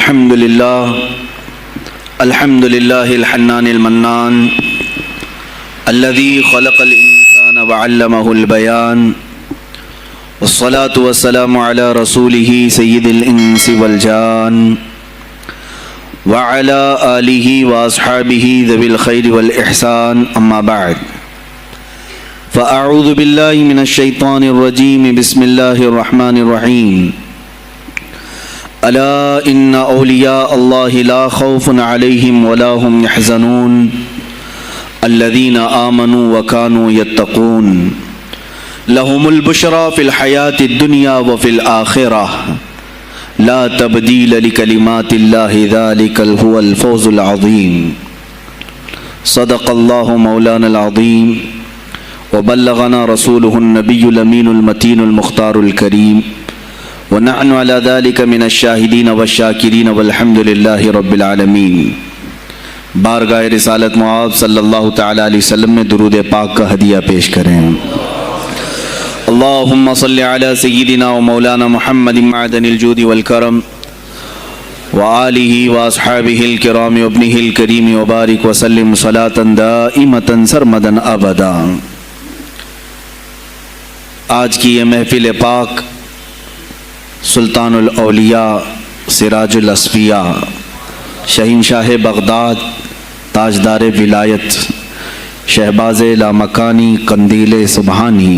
الحمد لله الحنان المنان الذي خلق الإنسان وعلمه البيان والصلاة والسلام على رسوله سيد الإنس والجان وعلى آله وأصحابه ذوي الخير والإحسان أما بعد فأعوذ بالله من الشيطان الرجيم بسم الله الرحمن الرحيم ألا إن أولياء الله لا خوف عليهم ولا هم يحزنون الذين آمنوا وكانوا يتقون لهم البشرى في الحياة الدنيا وفي الآخرة لا تبديل لكلمات الله ذلك هو الفوز العظيم صدق الله مولانا العظيم وبلغنا رسوله النبي الأمين المتين المختار الكريم ونحن على ذلك من الشاهدين والشاكرين والحمد لله رب العالمين۔ بارگاہ رسالت معاب صلی اللہ تعالی علیہ وسلم میں درود پاک کا ہدیہ پیش کریں۔ اللہم صلی علی سیدنا و مولانا محمد معدن الجود والکرم وآلہ واصحابہ الکرام وابنہ الکریم وبارک وسلم صلاة دائمة سرمدا ابدا۔ آج کی یہ محفل پاک سلطان الاولیاء سراج الاصفیاء شہنشاہ بغداد تاجدار ولایت شہباز لامکانی قندیل سبحانی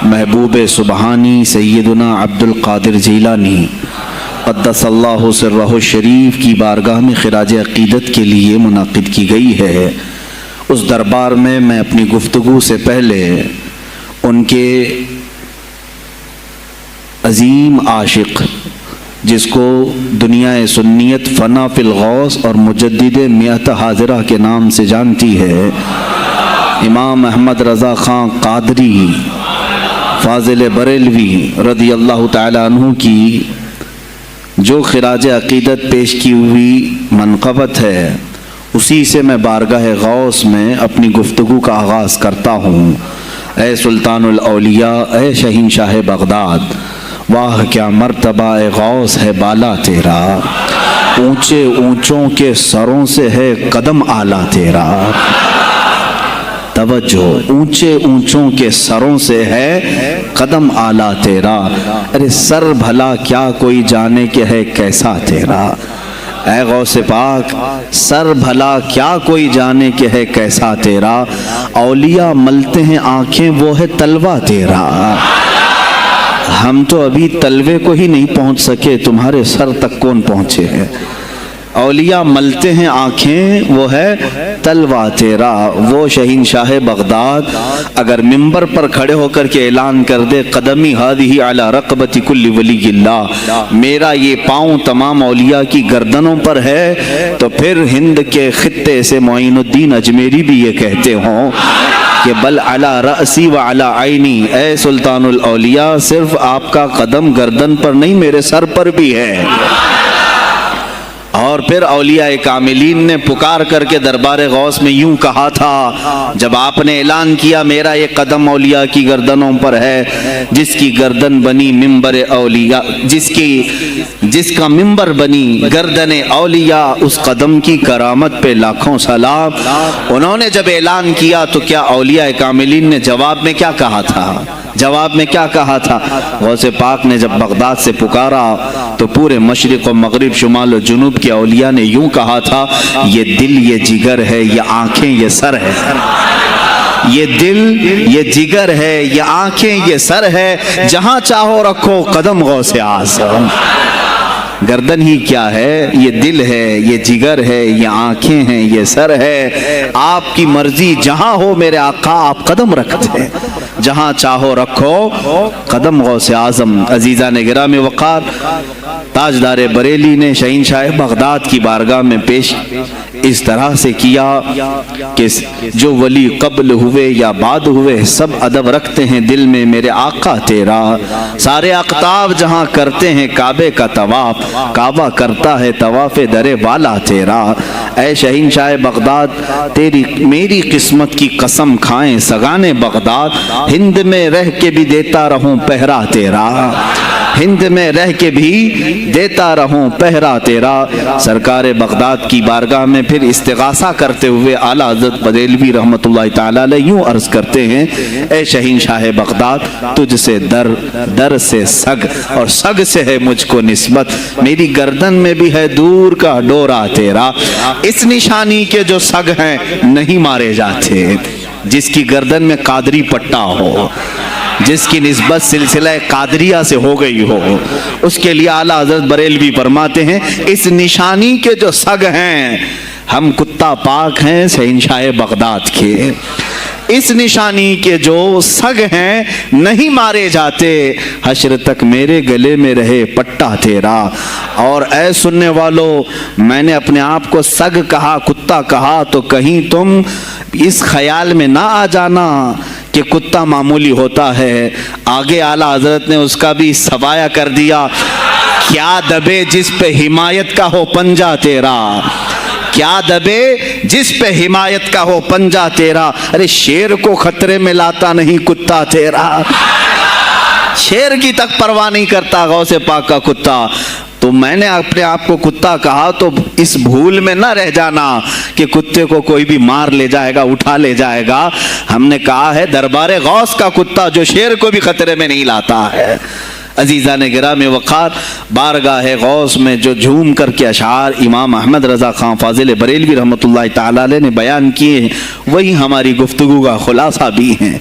محبوب سبحانی سیدنا عبد القادر جیلانی قدس اللہ سرہ الشریف کی بارگاہ میں خراج عقیدت کے لیے منعقد کی گئی ہے۔ اس دربار میں میں اپنی گفتگو سے پہلے ان کے عظیم عاشق جس کو دنیا سنیت فنا فی الغوث اور مجدد میت حاضرہ کے نام سے جانتی ہے، امام احمد رضا خان قادری فاضل بریلوی رضی اللہ تعالی عنہ کی جو خراج عقیدت پیش کی ہوئی منقبت ہے، اسی سے میں بارگاہ غوث میں اپنی گفتگو کا آغاز کرتا ہوں۔ اے سلطان الاولیاء، اے شہنشاہ بغداد، واہ کیا مرتبہ اے غوث ہے بالا تیرا، اونچے اونچوں کے سروں سے ہے قدم اعلیٰ تیرا۔ توجہ، اونچے اونچوں کے سروں سے ہے قدم اعلیٰ تیرا، ارے سر بھلا کیا کوئی جانے کہ ہے کیسا تیرا۔ اے غوث پاک، سر بھلا کیا کوئی جانے کہ ہے کیسا تیرا، اولیاء ملتے ہیں آنکھیں وہ ہے تلوہ تیرا۔ ہم تو ابھی تلوے کو ہی نہیں پہنچ سکے، تمہارے سر تک کون پہنچے ہیں۔ اولیاء ملتے ہیں آنکھیں وہ ہے تلوہ تیرا۔ وہ شہنشاہ بغداد اگر ممبر پر کھڑے ہو کر کے اعلان کر دے قدمی ہادی علی رقبت کل ولی اللہ، میرا یہ پاؤں تمام اولیاء کی گردنوں پر ہے، تو پھر ہند کے خطے سے معین الدین اجمیری بھی یہ کہتے ہوں کہ بل علی رأسی و علی عینی، اے سلطان الاولیاء صرف آپ کا قدم گردن پر نہیں میرے سر پر بھی ہے۔ اور پھر اولیاء کاملین نے پکار کر کے دربار غوث میں یوں کہا تھا جب آپ نے اعلان کیا میرا یہ قدم اولیاء کی گردنوں پر ہے، جس کی گردن بنی منبر اولیاء، جس کا منبر بنی گردن اولیاء، اس قدم کی کرامت پہ لاکھوں سلام۔ انہوں نے جب اعلان کیا تو کیا اولیاء کاملین نے جواب میں کیا کہا تھا؟ جواب میں کیا کہا تھا؟ غوث پاک نے جب بغداد سے پکارا تو پورے مشرق و مغرب شمال و جنوب کے اولیاء نے یوں کہا تھا، یہ دل یہ جگر ہے، یہ آنکھیں یہ سر ہے۔ یہ دل یہ جگر ہے، یہ آنکھیں یہ سر ہے، جہاں چاہو رکھو قدم غوث اعظم۔ گردن ہی کیا ہے، یہ دل ہے، یہ جگر ہے، یہ آنکھیں ہیں، یہ سر ہے، آپ کی مرضی جہاں ہو میرے آقا آپ قدم رکھتے ہیں، جہاں چاہو رکھو قدم غوث اعظم۔ عزیزان گرامی وقار، تاجدار بریلی نے شہنشاہ بغداد کی بارگاہ میں پیش اس طرح سے کیا کہ جو ولی قبل ہوئے یا بعد ہوئے سب ادب رکھتے ہیں دل میں میرے آقا تیرا، سارے اقطاب جہاں کرتے ہیں کعبے کا طواف، کعبہ کرتا ہے طواف در والا تیرا۔ اے شہنشاہ بغداد، تیری میری قسمت کی قسم کھائیں سگانے بغداد، ہند میں رہ کے بھی دیتا رہوں پہرا تیرا۔ ہند میں رہ کے بھی دیتا رہوں پہرا تیرا۔ سرکار بغداد کی بارگاہ میں پھر استغاثہ کرتے ہوئے اعلیٰ حضرت بریلوی رحمۃ اللہ تعالی علیہ یوں عرض کرتے ہیں، اے شہین شاہ بغداد، تجھ سے در، در سے سگ، اور سگ سے ہے مجھ کو نسبت، میری گردن میں بھی ہے دور کا ڈورا تیرا۔ اس نشانی کے جو سگ ہیں نہیں مارے جاتے، جس کی گردن میں قادری پٹا ہو، جس کی نسبت سلسلہ قادریہ سے ہو گئی ہو، اس کے لیے اعلیٰ حضرت بریلوی فرماتے ہیں اس نشانی کے جو سگ ہیں، ہم کتا پاک ہیں شہنشاہ بغداد کے، اس نشانی کے جو سگ ہیں نہیں مارے جاتے، حشر تک میرے گلے میں رہے پٹا تیرا۔ اور اے سننے والو، میں نے اپنے آپ کو سگ کہا، کتا کہا، تو کہیں تم اس خیال میں نہ آ جانا کہ کتا معمولی ہوتا ہے۔ آگے اعلیٰ حضرت نے اس کا بھی سوایہ کر دیا، کیا دبے جس پہ حمایت کا ہو پنجہ تیرا، کیا دبے جس پہ حمایت کا ہو پنجہ تیرا۔ ارے شیر کو خطرے میں لاتا نہیں کتا تیرا، شیر کی تک پرواہ نہیں کرتا غوث پاک کا کتا۔ تو میں نے اپنے آپ کو کتا کہا تو اس بھول میں نہ رہ جانا کہ کتے کو کوئی بھی مار لے جائے گا، اٹھا لے جائے گا۔ ہم نے کہا ہے دربار غوث کا کتا جو شیر کو بھی خطرے میں نہیں لاتا ہے۔ عزیزان گرامی وقار، بارگاہ غوث میں جو جھوم کر کے اشعار امام احمد رضا خان فاضل بریلوی رحمۃ اللہ تعالی علیہ نے بیان کیے ہیں، وہی ہماری گفتگو کا خلاصہ بھی ہیں۔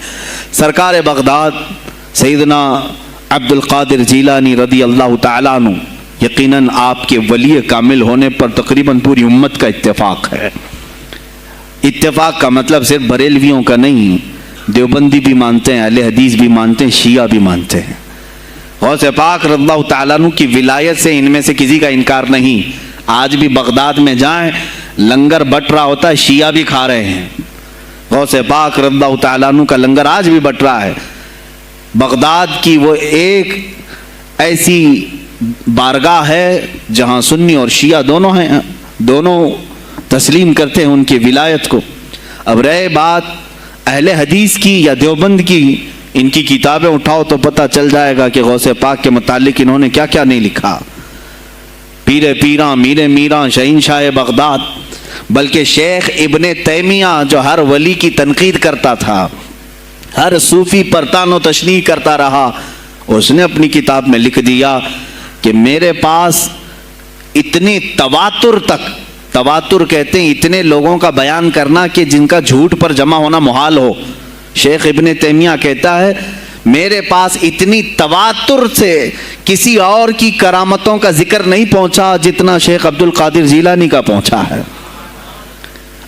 سرکار بغداد سیدنا عبد القادر جیلانی رضی اللہ تعالیٰ عنہ، یقیناً آپ کے ولی کامل ہونے پر تقریباً پوری امت کا اتفاق ہے۔ اتفاق کا مطلب صرف بریلویوں کا نہیں، دیوبندی بھی مانتے ہیں، اہل حدیث بھی مانتے ہیں، شیعہ بھی مانتے ہیں۔ غوث پاک رضی اللہ تعالیٰ عنہ کی ولایت سے ان میں سے کسی کا انکار نہیں۔ آج بھی بغداد میں جائیں، لنگر بٹ رہا ہوتا ہے، شیعہ بھی کھا رہے ہیں۔ غوث پاک رضی اللہ تعالیٰ عنہ کا لنگر آج بھی بٹ رہا ہے۔ بغداد کی وہ ایک ایسی بارگاہ ہے جہاں سنی اور شیعہ دونوں ہیں، دونوں تسلیم کرتے ہیں ان کی ولایت کو۔ اب رہے بات اہل حدیث کی یا دیوبند کی، ان کی کتابیں اٹھاؤ تو پتہ چل جائے گا کہ غوث پاک کے متعلق انہوں نے کیا کیا نہیں لکھا۔ پیر پیراں، میر میراں، شہین شاہ بغداد، بلکہ شیخ ابن تیمیہ جو ہر ولی کی تنقید کرتا تھا، ہر صوفی پر طعن و تشنیع کرتا رہا، اس نے اپنی کتاب میں لکھ دیا کہ میرے پاس اتنی تواتر تک، تواتر کہتے ہیں اتنے لوگوں کا بیان کرنا کہ جن کا جھوٹ پر جمع ہونا محال ہو۔ شیخ ابن تیمیہ کہتا ہے میرے پاس اتنی تواتر سے کسی اور کی کرامتوں کا ذکر نہیں پہنچا جتنا شیخ عبد القادر جیلانی کا پہنچا ہے۔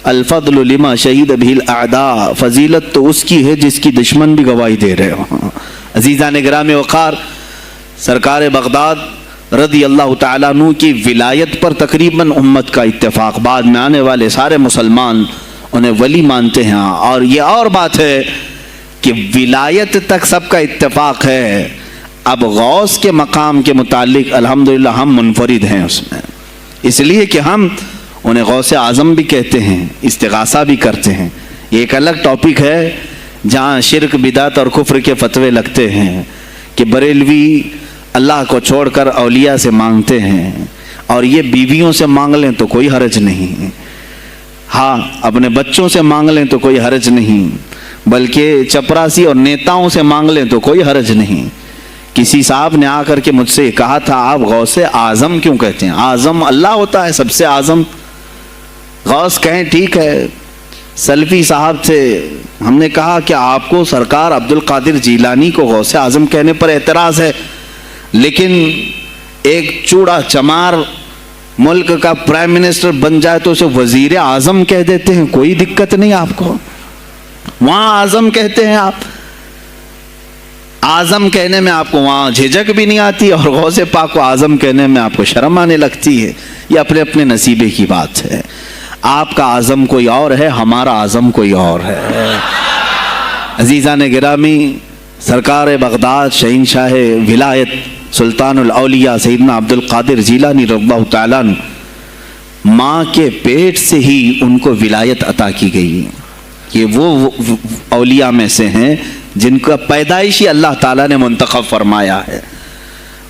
الفضل لما شہید بہ الاعداء، فضیلت تو اس کی ہے جس کی دشمن بھی گواہی دے رہے ہوں۔ عزیزان گرامی وقار، سرکار بغداد رضی اللہ تعالیٰ عنہ کی ولایت پر تقریباً امت کا اتفاق، بعد میں آنے والے سارے مسلمان انہیں ولی مانتے ہیں۔ اور یہ اور بات ہے کہ ولایت تک سب کا اتفاق ہے، اب غوث کے مقام کے متعلق الحمدللہ ہم منفرد ہیں اس میں، اس لیے کہ ہم انہیں غوث اعظم بھی کہتے ہیں، استغاثہ بھی کرتے ہیں۔ یہ ایک الگ ٹاپک ہے جہاں شرک، بدعت اور کفر کے فتوے لگتے ہیں کہ بریلوی اللہ کو چھوڑ کر اولیاء سے مانگتے ہیں، اور یہ بیویوں سے مانگ لیں تو کوئی حرج نہیں، ہاں اپنے بچوں سے مانگ لیں تو کوئی حرج نہیں، بلکہ چپراسی اور نیتاؤں سے مانگ لیں تو کوئی حرج نہیں۔ کسی صاحب نے آ کر کے مجھ سے کہا تھا آپ غوث اعظم کیوں کہتے ہیں؟ اعظم اللہ ہوتا ہے سب سے اعظم، غوث کہیں ٹھیک ہے۔ سلفی صاحب سے ہم نے کہا کہ آپ کو سرکار عبد القادر جیلانی کو غوث اعظم کہنے پر اعتراض ہے، لیکن ایک چوڑا چمار ملک کا پرائم منسٹر بن جائے تو اسے وزیر اعظم کہہ دیتے ہیں، کوئی دقت نہیں آپ کو، وہاں اعظم کہتے ہیں آپ، اعظم کہنے میں آپ کو وہاں جھجک بھی نہیں آتی، اور غوث پاک کو اعظم کہنے میں آپ کو شرم آنے لگتی ہے۔ یہ اپنے اپنے نصیبے کی بات ہے، آپ کا اعظم کوئی اور ہے، ہمارا اعظم کوئی اور ہے۔ عزیزان گرامی، سرکار بغداد شہین شاہ ولایت سلطان الاولیاء سیدنا عبد القادر جیلانی رضی اللہ تعالیٰ عنہ، ماں کے پیٹ سے ہی ان کو ولایت عطا کی گئی۔ یہ وہ اولیاء میں سے ہیں جن کا پیدائشی اللہ تعالیٰ نے منتخب فرمایا ہے۔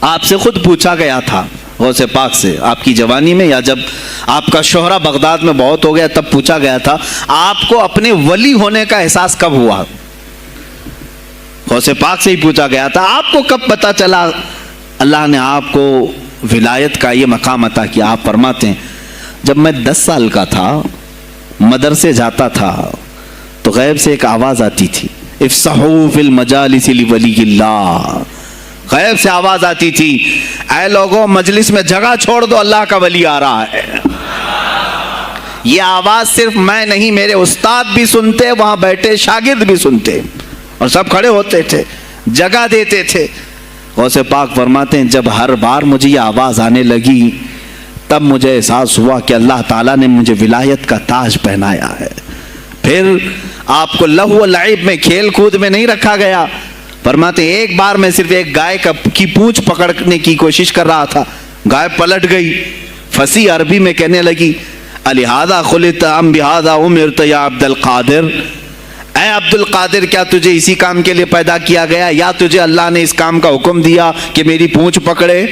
آپ سے خود پوچھا گیا تھا غوث پاک سے آپ کی جوانی میں، یا جب آپ کا شہرہ بغداد میں بہت ہو گیا تب پوچھا گیا تھا آپ کو اپنے ولی ہونے کا احساس کب ہوا؟ غوث پاک سے ہی پوچھا گیا تھا آپ کو کب پتا چلا اللہ نے آپ کو ولایت کا یہ مقام عطا کیا؟ آپ فرماتے ہیں جب میں 10 سال کا تھا، مدرسے جاتا تھا تو غیب سے ایک آواز آتی تھی، افصحوا فی المجالس لولی اللہ، غیب سے آواز آتی تھی اے لوگوں مجلس میں جگہ چھوڑ دو، اللہ کا ولی آ رہا ہے۔ یہ آواز صرف میں نہیں، میرے استاد بھی سنتے، وہاں بیٹھے شاگرد بھی سنتے، اور سب کھڑے ہوتے تھے، جگہ دیتے تھے۔ غوث پاک فرماتے ہیں جب ہر بار مجھے یہ آواز آنے لگی تب مجھے احساس ہوا کہ اللہ تعالیٰ نے مجھے ولایت کا تاج پہنایا ہے۔ پھر آپ کو لہو و لعب میں، کھیل کود میں نہیں رکھا گیا۔ فرماتے ہیں ایک بار میں صرف ایک گائے کی پونچھ پکڑنے کی کوشش کر رہا تھا، گائے پلٹ گئی، فصیح عربی میں کہنے لگی الہذا خلقت ام بہذا امرت یا عبد القادر، اے عبد القادر کیا تجھے اسی کام کے لیے پیدا کیا گیا یا تجھے اللہ نے اس کام کا حکم دیا کہ میری پونچھ پکڑے؟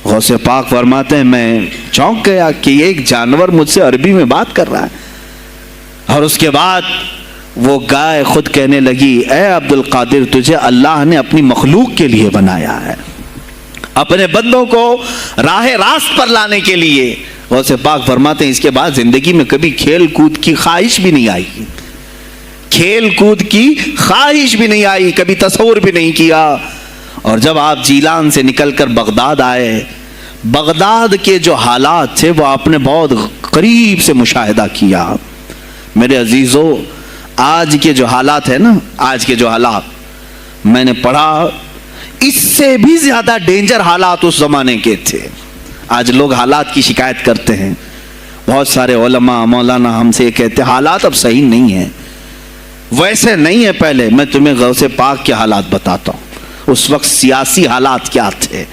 غوث پاک فرماتے ہیں میں چونک گیا کہ ایک جانور مجھ سے عربی میں بات کر رہا ہے۔ اور اس کے بعد وہ گائے خود کہنے لگی اے عبد القادر تجھے اللہ نے اپنی مخلوق کے لیے بنایا ہے، اپنے بندوں کو راہ راست پر لانے کے لیے۔ غوث پاک فرماتے ہیں اس کے بعد زندگی میں کبھی کھیل کود کی خواہش بھی نہیں آئی، کھیل کود کی خواہش بھی نہیں آئی، کبھی تصور بھی نہیں کیا۔ اور جب آپ جیلان سے نکل کر بغداد آئے، بغداد کے جو حالات تھے وہ آپ نے بہت قریب سے مشاہدہ کیا۔ میرے عزیزو آج کے جو حالات ہیں نا، آج کے جو حالات میں نے پڑھا اس سے بھی زیادہ ڈینجر حالات اس زمانے کے تھے۔ آج لوگ حالات کی شکایت کرتے ہیں، بہت سارے علماء مولانا ہم سے کہتے ہیں حالات اب صحیح نہیں ہیں، ویسے نہیں ہے پہلے۔ میں تمہیں غوث پاک کے حالات بتاتا ہوں، اس وقت سیاسی حالات کیا تھے۔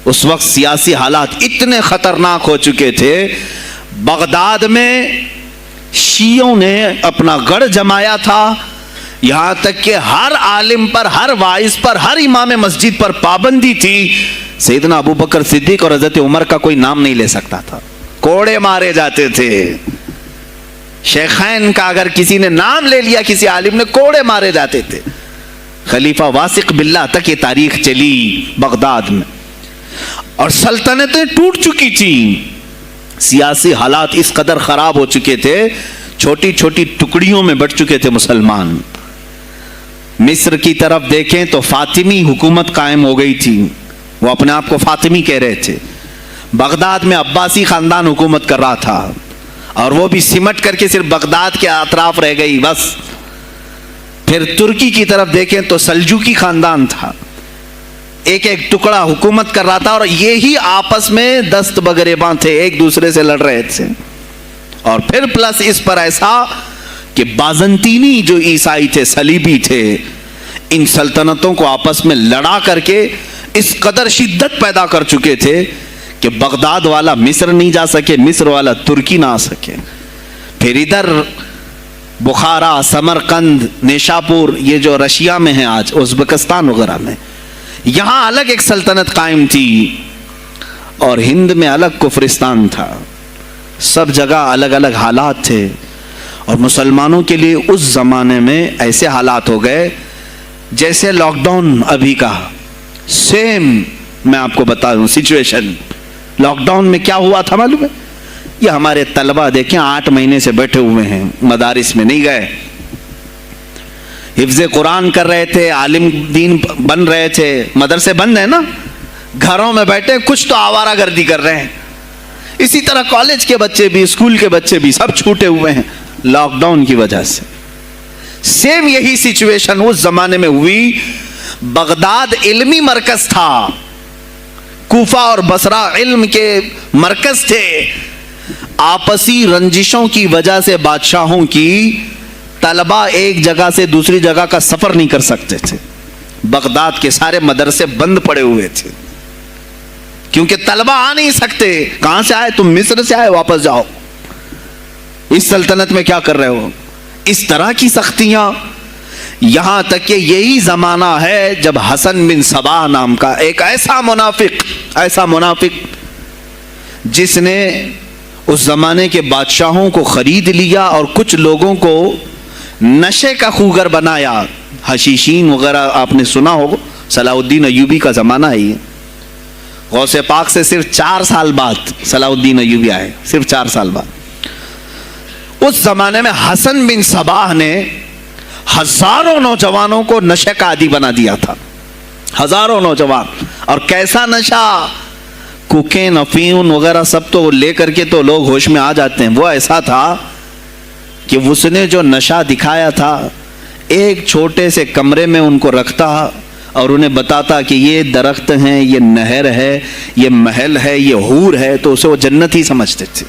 اس وقت سیاسی حالات اتنے خطرناک ہو چکے تھے، بغداد میں شیعوں نے اپنا گڑھ جمایا تھا، یہاں تک کہ ہر عالم پر، ہر واعظ پر، ہر امام مسجد پر پابندی تھی۔ سیدنا ابو بکر صدیق اور حضرت عمر کا کوئی نام نہیں لے سکتا تھا، کوڑے مارے جاتے تھے۔ شیخین کا اگر کسی نے نام لے لیا کسی عالم نے، کوڑے مارے جاتے تھے۔ خلیفہ واثق باللہ تک یہ تاریخ چلی بغداد میں، اور سلطنتیں ٹوٹ چکی تھیں۔ سیاسی حالات اس قدر خراب ہو چکے تھے، چھوٹی چھوٹی ٹکڑیوں میں بٹ چکے تھے مسلمان۔ مصر کی طرف دیکھیں تو فاطمی حکومت قائم ہو گئی تھی، وہ اپنے آپ کو فاطمی کہہ رہے تھے۔ بغداد میں عباسی خاندان حکومت کر رہا تھا، اور وہ بھی سمٹ کر کے صرف بغداد کے اطراف رہ گئی بس۔ پھر ترکی کی طرف دیکھیں تو سلجوکی خاندان تھا، ایک ایک ٹکڑا حکومت کر رہا تھا، اور یہی آپس میں دست بگریباں تھے، ایک دوسرے سے لڑ رہے تھے۔ اور پھر پلس اس پر ایسا کہ بازنطینی جو عیسائی تھے، صلیبی تھے، ان سلطنتوں کو آپس میں لڑا کر کے اس قدر شدت پیدا کر چکے تھے کہ بغداد والا مصر نہیں جا سکے، مصر والا ترکی نہ آ سکے۔ پھر ادھر بخارا، سمرقند، نیشاپور، یہ جو رشیا میں ہیں آج، ازبکستان وغیرہ میں، یہاں الگ ایک سلطنت قائم تھی، اور ہند میں الگ کفرستان تھا۔ سب جگہ الگ الگ حالات تھے، اور مسلمانوں کے لیے اس زمانے میں ایسے حالات ہو گئے جیسے لاک ڈاؤن ابھی کا سیم۔ میں آپ کو بتا دوں سچویشن، لاک ڈاؤن میں کیا ہوا تھا معلوم ہے؟ یہ ہمارے طلبہ دیکھیں 8 مہینے سے بیٹھے ہوئے ہیں، مدارس میں نہیں گئے، حفظ قرآن کر رہے تھے، عالم دین بن رہے تھے، مدرسے بند ہیں نا، گھروں میں بیٹھے کچھ تو آوارہ گردی کر رہے ہیں۔ اسی طرح کالج کے بچے بھی، اسکول کے بچے بھی، سب چھوٹے ہوئے ہیں لاک ڈاؤن کی وجہ سے۔ سیم یہی سچویشن اس زمانے میں ہوئی۔ بغداد علمی مرکز تھا، کوفہ اور بصرہ علم کے مرکز تھے۔ آپسی رنجشوں کی وجہ سے بادشاہوں کی طلبہ ایک جگہ سے دوسری جگہ کا سفر نہیں کر سکتے تھے، بغداد کے سارے مدرسے بند پڑے ہوئے تھے، کیونکہ طلبہ آ نہیں سکتے۔ کہاں سے آئے تم؟ مصر سے آئے، واپس جاؤ، اس سلطنت میں کیا کر رہے ہو؟ اس طرح کی سختیاں، یہاں تک کہ یہی زمانہ ہے جب حسن بن صباح نام کا ایک ایسا منافق جس نے اس زمانے کے بادشاہوں کو خرید لیا اور کچھ لوگوں کو نشے کا خوگر بنایا. حشیشین وغیرہ آپ نے سنا ہو, صلاح الدین ایوبی کا زمانہ ہے یہ. غوث پاک سے صرف 4 سال بعد صلاح الدین ایوبی آئے, صرف 4 سال بعد. اس زمانے میں حسن بن صباح نے ہزاروں نوجوانوں کو نشے کا عادی بنا دیا تھا, ہزاروں نوجوان. اور کیسا نشہ, کوکین, افیون وغیرہ سب تو لے کر کے تو لوگ ہوش میں آ جاتے ہیں. وہ ایسا تھا کہ اس نے جو نشہ دکھایا تھا, ایک چھوٹے سے کمرے میں ان کو رکھتا اور انہیں بتاتا کہ یہ درخت ہیں, یہ نہر ہے, یہ محل ہے, یہ حور ہے, تو اسے وہ جنت ہی سمجھتے تھے.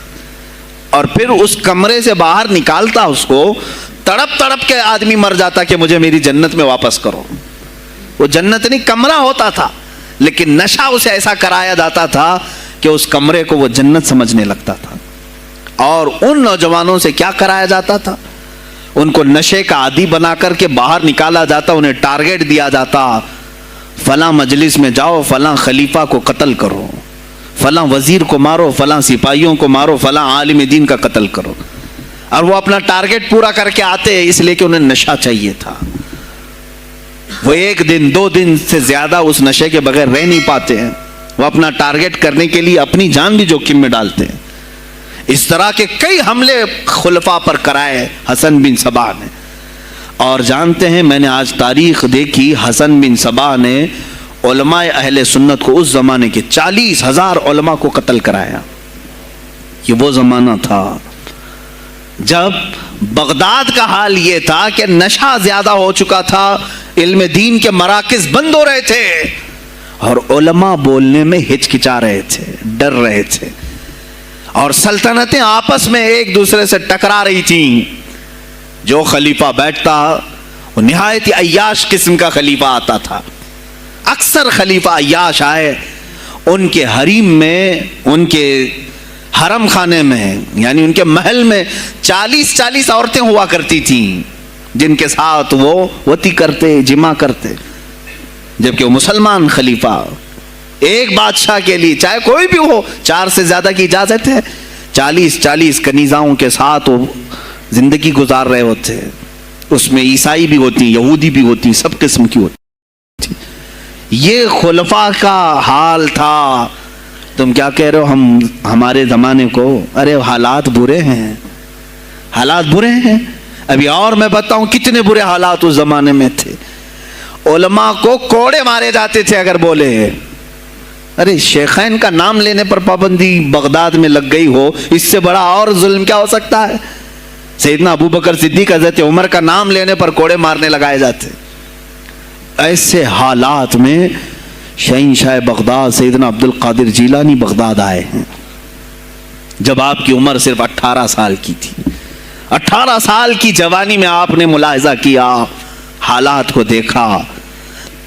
اور پھر اس کمرے سے باہر نکالتا اس کو, تڑپ تڑپ کے آدمی مر جاتا کہ مجھے میری جنت میں واپس کرو. وہ جنت نہیں کمرہ ہوتا تھا, لیکن نشہ اسے ایسا کرایا جاتا تھا کہ اس کمرے کو وہ جنت سمجھنے لگتا تھا. اور ان نوجوانوں سے کیا کرایا جاتا تھا, ان کو نشے کا عادی بنا کر کے باہر نکالا جاتا, انہیں ٹارگٹ دیا جاتا, فلاں مجلس میں جاؤ, فلاں خلیفہ کو قتل کرو, فلاں وزیر کو مارو, فلاں سپاہیوں کو مارو, فلاں عالم دین کا قتل کرو. اور وہ اپنا ٹارگٹ پورا کر کے آتے, اس لیے کہ انہیں نشہ چاہیے تھا. وہ 1 دن 2 دن سے زیادہ اس نشے کے بغیر رہ نہیں پاتے ہیں. وہ اپنا ٹارگٹ کرنے کے لیے اپنی جان بھی جوخم میں ڈالتے ہیں. اس طرح کے کئی حملے خلفاء پر کرائے حسن بن صباح نے. اور جانتے ہیں, میں نے آج تاریخ دیکھی, حسن بن صباح نے علماء اہل سنت کو اس زمانے کے 40,000 علماء کو قتل کرایا. یہ وہ زمانہ تھا جب بغداد کا حال یہ تھا کہ نشہ زیادہ ہو چکا تھا, علم دین کے مراکز بند ہو رہے تھے, اور علماء بولنے میں ہچکچا رہے تھے, ڈر رہے تھے, اور سلطنتیں آپس میں ایک دوسرے سے ٹکرا رہی تھیں. جو خلیفہ بیٹھتا وہ نہایت عیاش قسم کا خلیفہ آتا تھا. اکثر خلیفہ عیاش آئے, ان کے حریم میں, ان کے حرم خانے میں, یعنی ان کے محل میں 40 عورتیں ہوا کرتی تھیں جن کے ساتھ وہ وطی کرتے, جمع کرتے. جبکہ وہ مسلمان خلیفہ ایک بادشاہ کے لیے, چاہے کوئی بھی ہو, 4 سے زیادہ کی اجازت ہے, 40 کنیزاؤں کے ساتھ وہ زندگی گزار رہے ہوتے. اس میں عیسائی بھی ہوتی, یہودی بھی ہوتی, سب قسم کی ہوتی. یہ خلفاء کا حال تھا. تم کیا کہہ رہے ہو ہمارے زمانے کو؟ ارے حالات برے ہیں, حالات برے ہیں. ابھی اور میں بتاؤں کتنے برے حالات اس زمانے میں تھے. علماء کو کوڑے مارے جاتے تھے اگر بولے. ارے شیخین کا نام لینے پر پابندی بغداد میں لگ گئی ہو, اس سے بڑا اور ظلم کیا ہو سکتا ہے؟ سیدنا ابو بکر صدیق, حضرت عمر کا نام لینے پر کوڑے مارنے لگائے جاتے. ایسے حالات میں شہنشاہ بغداد سیدنا عبد القادر جیلانی بغداد آئے ہیں جب آپ کی عمر صرف 18 سال کی تھی. 18 سال کی جوانی میں آپ نے ملاحظہ کیا, حالات کو دیکھا,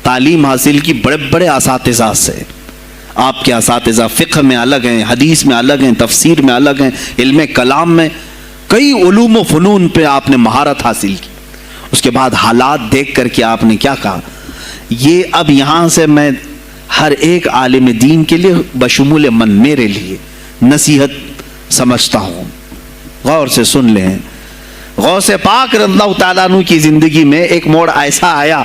تعلیم حاصل کی بڑے بڑے اساتذہ سے. آپ کے اساتذہ فقہ میں الگ ہیں, حدیث میں الگ ہیں, تفسیر میں الگ ہیں, علم کلام میں, کئی علوم و فنون پہ آپ نے مہارت حاصل کی. اس کے بعد حالات دیکھ کر کے آپ نے کیا کہا, یہ اب یہاں سے میں ہر ایک عالم دین کے لیے بشمول من میرے لیے نصیحت سمجھتا ہوں. غور سے سن لیں. غوث پاک رضی اللہ تعالیٰ عنہ کی زندگی میں ایک موڑ ایسا آیا,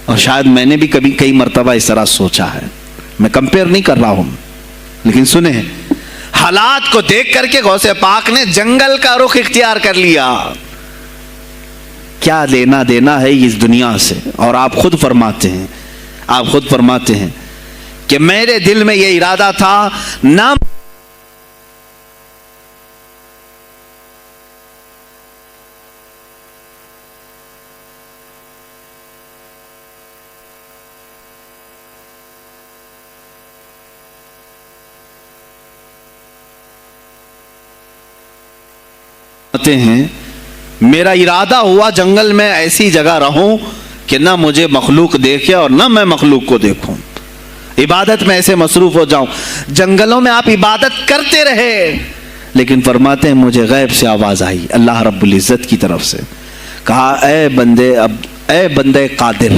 اور شاید میں نے بھی کبھی کئی مرتبہ اس طرح سوچا ہے, میں کمپیئر نہیں کر رہا ہوں, لیکن سنیں, حالات کو دیکھ کر کے غوث پاک نے جنگل کا رخ اختیار کر لیا. کیا لینا دینا ہے اس دنیا سے؟ اور آپ خود فرماتے ہیں کہ میرے دل میں یہ ارادہ تھا, نہ ہیں, میرا ارادہ ہوا جنگل میں ایسی جگہ رہوں کہ نہ مجھے مخلوق دیکھے اور نہ میں مخلوق کو دیکھوں, عبادت میں ایسے مصروف ہو جاؤں. جنگلوں میں آپ عبادت کرتے رہے, لیکن فرماتے ہیں مجھے غیب سے آواز آئی اللہ رب العزت کی طرف سے, کہا اے بندے قادر،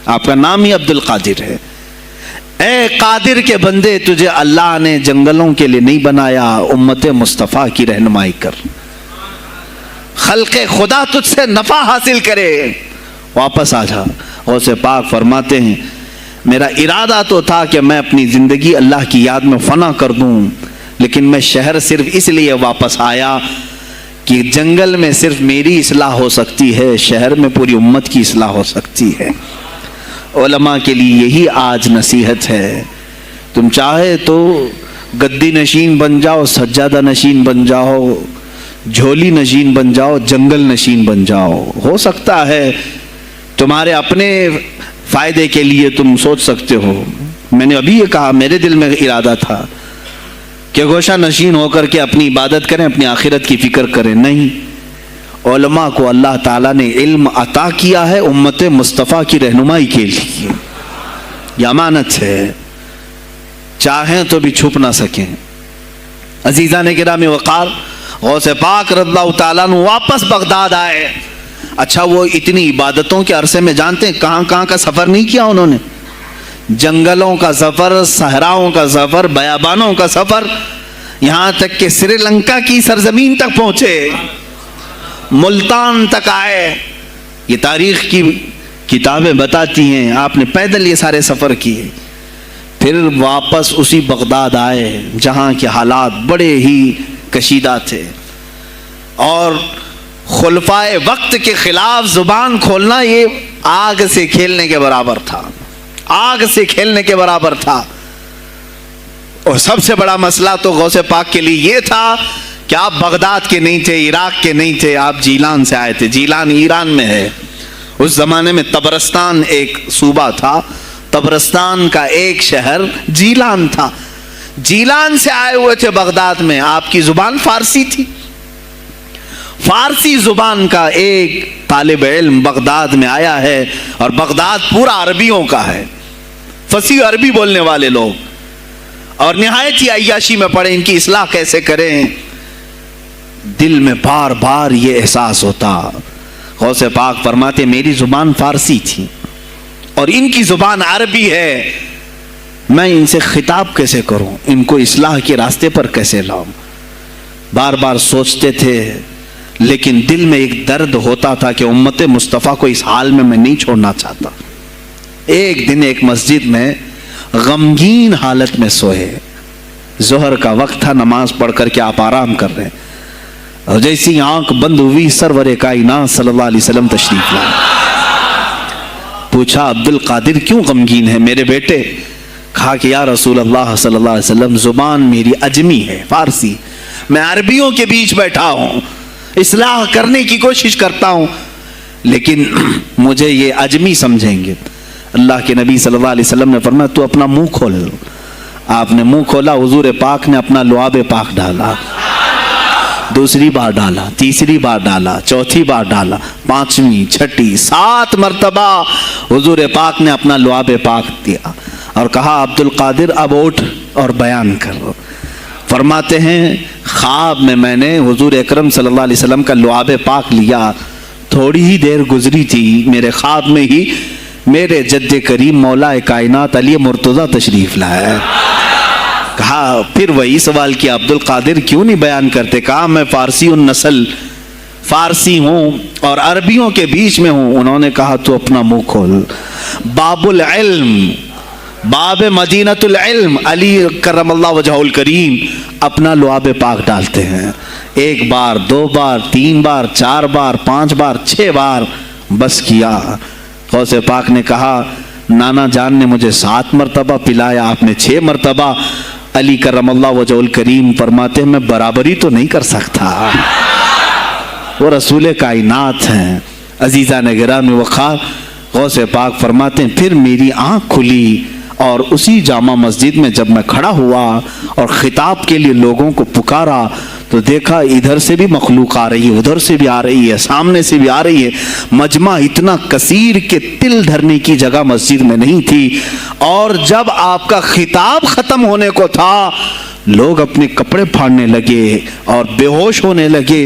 آپ کا نام ہی عبد القادر ہے، اے قادر کے بندے، تجھے اللہ نے جنگلوں کے لیے نہیں بنایا، امت مصطفیٰ کی رہنمائی کر، خلق خدا تجھ سے نفع حاصل کرے، واپس آ جا۔ غوث پاک فرماتے ہیں میرا ارادہ تو تھا کہ میں اپنی زندگی اللہ کی یاد میں فنا کر دوں، لیکن میں شہر صرف اس لیے واپس آیا کہ جنگل میں صرف میری اصلاح ہو سکتی ہے، شہر میں پوری امت کی اصلاح ہو سکتی ہے۔ علماء کے لیے یہی آج نصیحت ہے، تم چاہے تو گدی نشین بن جاؤ، سجادہ نشین بن جاؤ، جھولی نشین بن جاؤ، جنگل نشین بن جاؤ، ہو سکتا ہے تمہارے اپنے فائدے کے لیے تم سوچ سکتے ہو۔ میں نے ابھی یہ کہا، میرے دل میں ارادہ تھا کہ گوشہ نشین ہو کر کے اپنی عبادت کریں، اپنی آخرت کی فکر کریں، نہیں، علماء کو اللہ تعالیٰ نے علم عطا کیا ہے امت مصطفیٰ کی رہنمائی کے لیے، یہ امانت ہے، چاہیں تو بھی چھپ نہ سکیں۔ عزیزان کرام وقار، غوث پاک رضی اللہ تعالیٰ عنہ واپس بغداد آئے۔ اچھا وہ اتنی عبادتوں کے عرصے میں جانتے ہیں کہاں کہاں کا سفر نہیں کیا انہوں نے؟ جنگلوں کا سفر، صحراؤں کا سفر، بیابانوں کا سفر، یہاں تک کہ سری لنکا کی سرزمین تک پہنچے، ملتان تک آئے۔ یہ تاریخ کی کتابیں بتاتی ہیں آپ نے پیدل یہ سارے سفر کیے، پھر واپس اسی بغداد آئے جہاں کے حالات بڑے ہی کشیدہ تھے، اور خلفائے وقت کے خلاف زبان کھولنا یہ آگ سے کھیلنے کے برابر تھا، آگ سے کھیلنے کے برابر تھا۔ اور سب سے بڑا مسئلہ تو غوث پاک کے لیے یہ تھا کہ آپ بغداد کے نہیں تھے، عراق کے نہیں تھے، آپ جیلان سے آئے تھے۔ جیلان ایران میں ہے، اس زمانے میں طبرستان ایک صوبہ تھا، طبرستان کا ایک شہر جیلان تھا، جیلان سے آئے ہوئے تھے بغداد میں۔ آپ کی زبان فارسی تھی، فارسی زبان کا ایک طالب علم بغداد میں آیا ہے، اور بغداد پورا عربیوں کا ہے، فصیح عربی بولنے والے لوگ، اور نہایت ہی عیاشی میں پڑے ان کی اصلاح کیسے کریں۔ دل میں بار بار یہ احساس ہوتا، غوث پاک فرماتے میری زبان فارسی تھی اور ان کی زبان عربی ہے، میں ان سے خطاب کیسے کروں، ان کو اصلاح کے راستے پر کیسے لاؤں؟ بار بار سوچتے تھے، لیکن دل میں ایک درد ہوتا تھا کہ امت مصطفیٰ کو اس حال میں نہیں چھوڑنا چاہتا۔ ایک دن ایک مسجد میں غمگین حالت میں سوئے، ظہر کا وقت تھا، نماز پڑھ کر کے آپ آرام کر رہے ہیں، اور جیسی آنکھ بند ہوئی سرور کائنات صلی اللہ علیہ وسلم تشریف لائے۔ پوچھا عبد القادر کیوں غمگین ہے میرے بیٹے؟ کہا کہ یا رسول اللہ صلی اللہ علیہ وسلم زبان میری عجمی ہے، فارسی، میں عربیوں کے بیچ بیٹھا ہوں، اصلاح کرنے کی کوشش کرتا ہوں، لیکن مجھے یہ عجمی سمجھیں گے۔ اللہ کے نبی صلی اللہ علیہ وسلم نے فرمایا تو اپنا منہ کھول۔ آپ نے منہ کھولا، حضور پاک نے اپنا لعاب پاک ڈالا، دوسری بار ڈالا، تیسری بار ڈالا، چوتھی بار ڈالا، پانچویں، چھٹی، 7 مرتبہ حضور پاک نے اپنا لعاب پاک دیا اور کہا عبد القادر اب اٹھ اور بیان کرو۔ فرماتے ہیں خواب میں نے حضور اکرم صلی اللہ علیہ وسلم کا لعاب پاک لیا، تھوڑی ہی دیر گزری تھی، میرے خواب میں ہی میرے جد کریم مولا کائنات علی مرتضیٰ تشریف لائے۔ کہا پھر وہی سوال کیا عبد القادر کیوں نہیں بیان کرتے؟ کہا میں فارسی النسل، فارسی ہوں اور عربیوں کے بیچ میں ہوں۔ انہوں نے کہا تو اپنا منہ کھول۔ باب العلم، باب مدینۃ العلم، علی کرم اللہ وجہہ الکریم اپنا لعاب پاک ڈالتے ہیں، 1 بار، 2 بار، 3 بار، 4 بار، 5 بار، 6 بار، بس کیا۔ غوث پاک نے کہا نانا جان نے مجھے 7 مرتبہ پلایا، آپ نے 6 مرتبہ۔ علی کرم اللہ وجہہ الکریم فرماتے ہیں میں برابری تو نہیں کر سکتا، وہ رسول کائنات ہیں۔ عزیزان گرامی وقار، غوث پاک فرماتے ہیں پھر میری آنکھ کھلی، اور اسی جامع مسجد میں جب میں کھڑا ہوا اور خطاب کے لیے لوگوں کو پکارا تو دیکھا ادھر سے بھی مخلوق آ رہی ہے، ادھر سے بھی آ رہی ہے، سامنے سے بھی آ رہی ہے، مجمع اتنا کثیر کہ تل دھرنے کی جگہ مسجد میں نہیں تھی۔ اور جب آپ کا خطاب ختم ہونے کو تھا لوگ اپنے کپڑے پھاڑنے لگے اور بے ہوش ہونے لگے،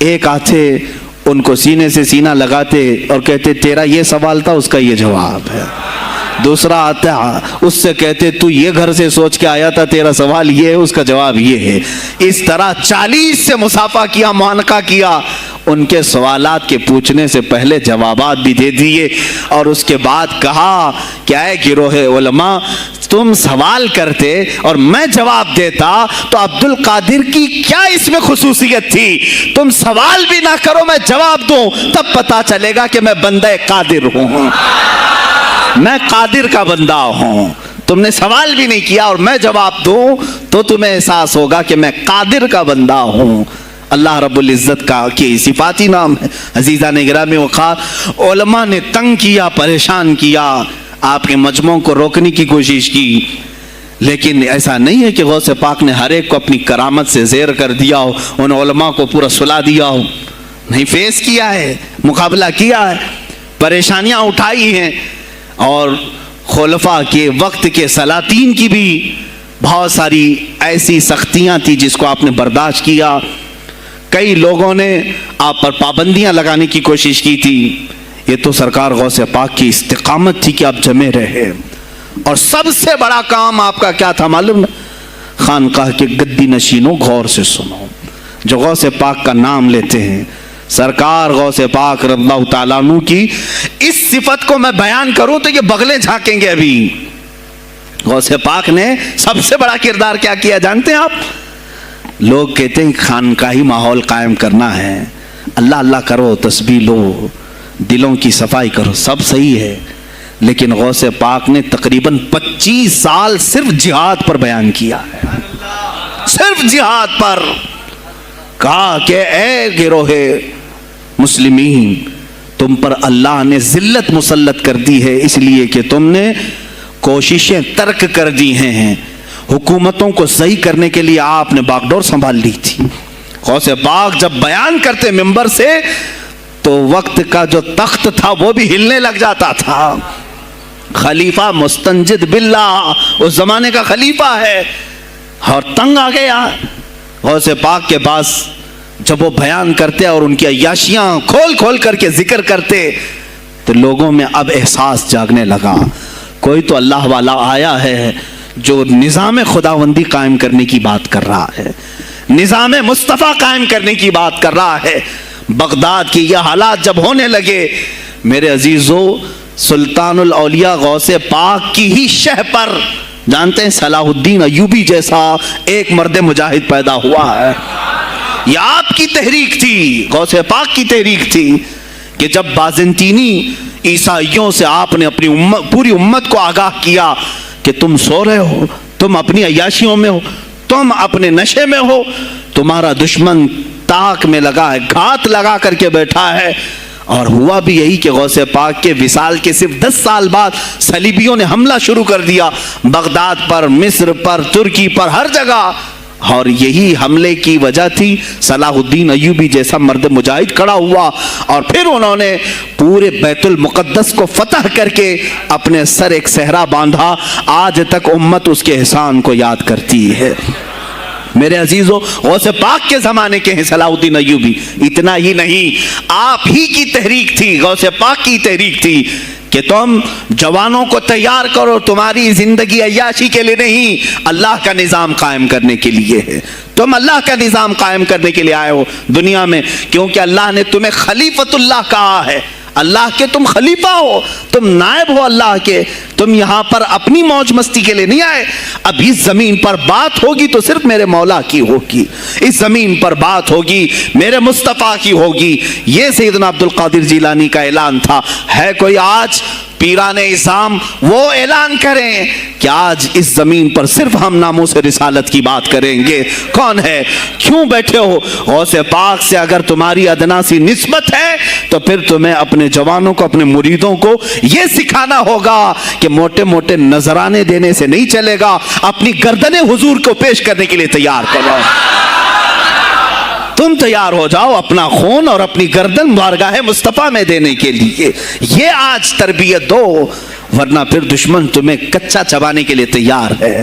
ایک آتے ان کو سینے سے سینہ لگاتے اور کہتے تیرا یہ سوال تھا، اس کا یہ جواب ہے. دوسرا آتا اس سے کہتے تو یہ گھر سے سوچ کے آیا تھا، تیرا سوال یہ ہے، اس کا جواب یہ ہے. اس طرح 40 سے مصافحہ کیا، معانقہ کیا. ان کے سوالات کے پوچھنے سے پہلے جوابات بھی دے دیے اور اس کے بعد کہا کہ اے گروہ علماء، تم سوال کرتے اور میں جواب دیتا تو عبد القادر کی کیا اس میں خصوصیت تھی؟ تم سوال بھی نہ کرو، میں جواب دوں، تب پتا چلے گا کہ میں بندہ قادر ہوں، میں قادر کا بندہ ہوں. تم نے سوال بھی نہیں کیا اور میں جواب دوں تو تمہیں احساس ہوگا کہ میں قادر کا بندہ ہوں. اللہ رب العزت کا کی صفاتی نام ہے. عزیزان گرامی وقار، علماء نے تنگ کیا، پریشان کیا، آپ کے مجموعوں کو روکنے کی کوشش کی، لیکن ایسا نہیں ہے کہ غوث پاک نے ہر ایک کو اپنی کرامت سے زیر کر دیا ہو، ان علماء کو پورا سلا دیا ہو. نہیں، فیس کیا ہے، مقابلہ کیا ہے، پریشانیاں اٹھائی ہیں. اور خلفاء کے وقت کے سلاطین کی بھی بہت ساری ایسی سختیاں تھی جس کو آپ نے برداشت کیا. کئی لوگوں نے آپ پر پابندیاں لگانے کی کوشش کی تھی. یہ تو سرکار غوث پاک کی استقامت تھی کہ آپ جمے رہے. اور سب سے بڑا کام آپ کا کیا تھا معلوم؟ خانقاہ کے گدی نشینوں، غور سے سنو، جو غوث پاک کا نام لیتے ہیں، سرکار غوث پاک رضی اللہ تعالیٰ عنہ کی اس صفت کو میں بیان کروں تو یہ بغلیں جھانکیں گے. ابھی غوث پاک نے سب سے بڑا کردار کیا کیا جانتے ہیں آپ؟ لوگ کہتے ہیں خانقاہی ماحول قائم کرنا ہے، اللہ اللہ کرو، تسبیح لو، دلوں کی صفائی کرو، سب صحیح ہے، لیکن غوث پاک نے تقریباً 25 سال صرف جہاد پر بیان کیا ہے. صرف جہاد پر کہا کہ اے گروہ مسلمین، تم پر اللہ نے ذلت مسلط کر دی ہے اس لیے کہ تم نے کوششیں ترک کر دی ہیں. حکومتوں کو صحیح کرنے کے لیے آپ نے باغ ڈور سنبھال لی تھی. غوث پاک جب بیان کرتے منبر سے تو وقت کا جو تخت تھا وہ بھی ہلنے لگ جاتا تھا. خلیفہ مستنجد باللہ اس زمانے کا خلیفہ ہے اور تنگ آ گیا غوث پاک کے پاس. جب وہ بیان کرتے اور ان کی عیاشیاں کھول کھول کر کے ذکر کرتے تو لوگوں میں اب احساس جاگنے لگا، کوئی تو اللہ والا آیا ہے جو نظام خداوندی قائم کرنے کی بات کر رہا ہے، نظام مصطفیٰ قائم کرنے کی بات کر رہا ہے. بغداد کی یہ حالات جب ہونے لگے میرے عزیزو، سلطان الاولیاء غوث پاک کی ہی شہ پر جانتے ہیں صلاح الدین ایوبی جیسا ایک مرد مجاہد پیدا ہوا ہے. یہ آپ کی تحریک تھی، غوث پاک کی تحریک تھی کہ جب بازنطینی عیسائیوں سے آپ نے اپنی پوری امت کو آگاہ کیا کہ تم سو رہے ہو، تم اپنی عیاشیوں میں ہو، تم اپنے نشے میں ہو، تمہارا دشمن تاک میں لگا ہے، گھات لگا کر کے بیٹھا ہے. اور ہوا بھی یہی کہ غوث پاک کے وصال کے صرف 10 سال بعد صلیبیوں نے حملہ شروع کر دیا بغداد پر، مصر پر، ترکی پر، ہر جگہ. اور یہی حملے کی وجہ تھی صلاح الدین ایوبی جیسا مرد مجاہد کھڑا ہوا اور پھر انہوں نے پورے بیت المقدس کو فتح کر کے اپنے سر ایک صحرا باندھا. آج تک امت اس کے احسان کو یاد کرتی ہے. میرے عزیزو، غوث پاک کے زمانے کے ہیں صلاح الدین ایوبی. اتنا ہی نہیں، آپ ہی کی تحریک تھی، غوث پاک کی تحریک تھی کہ تم جوانوں کو تیار کرو، تمہاری زندگی عیاشی کے لیے نہیں، اللہ کا نظام قائم کرنے کے لیے ہے. تم اللہ کا نظام قائم کرنے کے لیے آئے ہو دنیا میں، کیونکہ اللہ نے تمہیں خلیفۃ اللہ کہا ہے. اللہ کے تم خلیفہ ہو، تم نائب ہو اللہ کے. تم یہاں پر اپنی موج مستی کے لیے نہیں آئے. اب اس زمین پر بات ہوگی تو صرف میرے مولا کی ہوگی، اس زمین پر بات ہوگی میرے مصطفیٰ کی ہوگی. یہ سیدنا عبد القادر جیلانی کا اعلان تھا. ہے کوئی آج پیران اسلام وہ اعلان کریں کہ آج اس زمین پر صرف ہم ناموس رسالت کی بات کریں گے؟ کون ہے؟ کیوں بیٹھے ہو؟ غوث پاک سے اگر تمہاری ادنا سی نسبت ہے تو پھر تمہیں اپنے جوانوں کو، اپنے مریدوں کو یہ سکھانا ہوگا کہ موٹے موٹے نذرانے دینے سے نہیں چلے گا، اپنی گردنیں حضور کو پیش کرنے کے لیے تیار کرو. تم تیار ہو جاؤ اپنا خون اور اپنی گردن بارگاہ مصطفیٰ میں دینے کے لیے. یہ آج تربیت دو، ورنہ پھر دشمن تمہیں کچا چبانے کے لیے تیار ہے.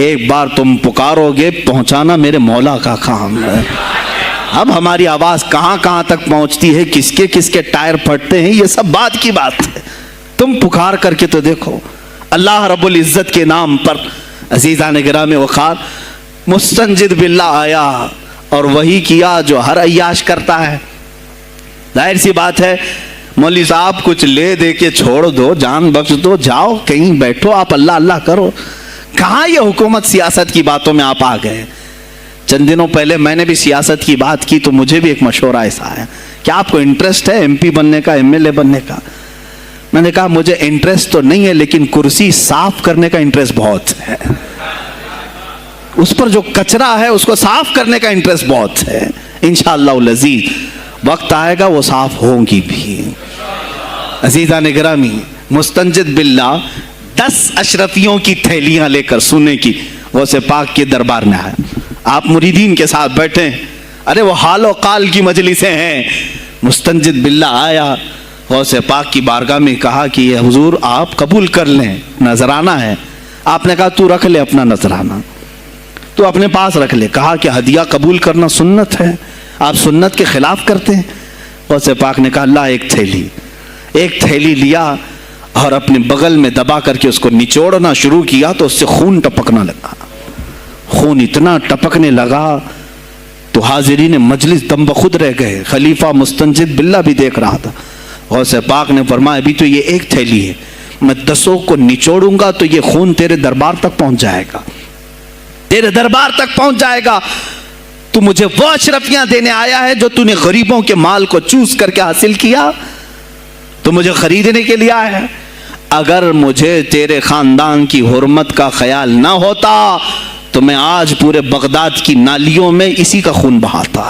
ایک بار تم پکارو گے پہنچانا میرے مولا کا کام ہے۔ اب ہماری آواز کہاں کہاں تک پہنچتی ہے، کس کے ٹائر پھٹتے ہیں، یہ سب بعد کی بات ہے۔ تم پکار کر کے تو دیکھو۔ اللہ رب العزت کے نام پر عزیزان گرامی وقار مستنجد باللہ آیا اور وہی کیا جو ہر عیاش کرتا ہے۔ ظاہر سی بات ہے، مولوی صاحب کچھ لے دے کے چھوڑ دو، جان بخش دو، جاؤ کہیں بیٹھو، آپ اللہ اللہ کرو۔ کہاں یہ حکومت سیاست کی باتوں میں آپ آ گئے؟ چند دنوں پہلے میں نے بھی سیاست کی بات کی تو مجھے بھی ایک مشورہ ایسا آیا کہ آپ کو انٹرسٹ ہے ایم پی بننے کا، ایم ایل اے بننے کا؟ میں نے کہا مجھے انٹرسٹ تو نہیں ہے لیکن کرسی صاف کرنے کا انٹرسٹ بہت ہے، اس پر جو کچرا ہے اس کو صاف کرنے کا انٹرسٹ بہت ہے۔ انشاءاللہ العزیز وقت آئے گا وہ صاف ہوں گی بھی۔ عزیزان گرامی مستنجد باللہ 10 اشرفیوں کی تھیلیاں لے کر سونے کی غوث پاک کے دربار میں آئے۔ آپ مریدین کے ساتھ بیٹھے، ارے وہ حال و قال کی مجلسیں ہیں۔ مستنجد باللہ آیا غوث پاک کی بارگاہ میں، کہا کہ یہ حضور آپ قبول کر لیں، نذرانہ ہے۔ آپ نے کہا تو رکھ لے اپنا نذرانہ، تو اپنے پاس رکھ لے۔ کہا کہ ہدیہ قبول کرنا سنت ہے، آپ سنت کے خلاف کرتے ہیں۔ غوث پاک نے کہا اللہ ایک تھیلی لیا اور اپنے بغل میں دبا کر کے اس کو نچوڑنا شروع کیا تو اس سے خون ٹپکنا لگا۔ خون اتنا ٹپکنے لگا تو حاضرین مجلس دم بخود رہ گئے۔ خلیفہ مستنجد باللہ بھی دیکھ رہا تھا۔ غوث پاک نے فرمایا ابھی تو یہ ایک تھیلی ہے، میں 10 کو نچوڑوں گا تو یہ خون تیرے دربار تک پہنچ جائے گا، تیرے دربار تک پہنچ جائے گا۔ تو مجھے وہ اشرفیاں دینے آیا ہے جو تو نے غریبوں کے مال کو چوس کر کے حاصل کیا، تو مجھے خریدنے کے لیے آیا ہے۔ اگر مجھے تیرے خاندان کی حرمت کا خیال نہ ہوتا تو میں آج پورے بغداد کی نالیوں میں اسی کا خون بہاتا۔